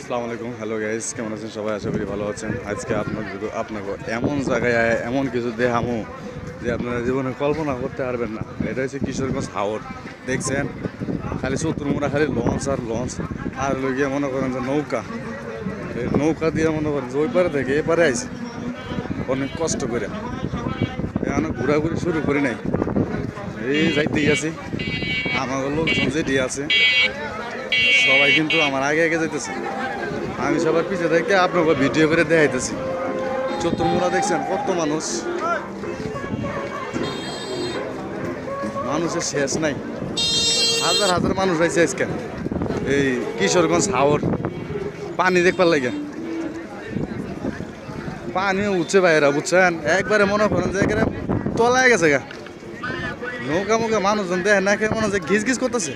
আসসালামু আলাইকুম, hello guys, কেমন আছেন সবাই? আশা করি ভালো আছেন। আজকে আপনাকে এমন জায়গায় এমন কিছু দেখামো যে আপনারা জীবনে কল্পনা করতে পারবেন না। এটা হচ্ছে কিশোরগঞ্জ হাওর। দেখছেন খালি চতুর্মুড়া, খালি লঞ্চ আর লঞ্চ, আর গিয়ে মনে করেন যে নৌকা। এই নৌকা দিয়ে মনে করেন যে ওই পারে থেকে এ পারে আইছে অনেক কষ্ট করে। এখন ঘোরাঘুরি শুরু করি নাই, এই যাইতেই আছি। আমার লোকজন যেটি আছে সবাই কিন্তু আমার আগে আগে যাইতেছে, আমি সবার পিছিয়ে থেকে আপনাকে ভিডিও করে দেখাইতেছি। চতুর্মুড়া দেখছেন কত মানুষ, মানুষের শেষ নাই। হাজার হাজার মানুষ আইছে আজকে এই কিশোরগঞ্জ হাওর পানি দেখবার লাগে। পানি উঠছে বাইরা, বুঝছেন, একবারে মনে করেন যে তলায় গেছে গা। নৌকা মুখে মানুষজন দেখে না, খেয়ে মনে হচ্ছে ঘিস ঘিস করতেছে।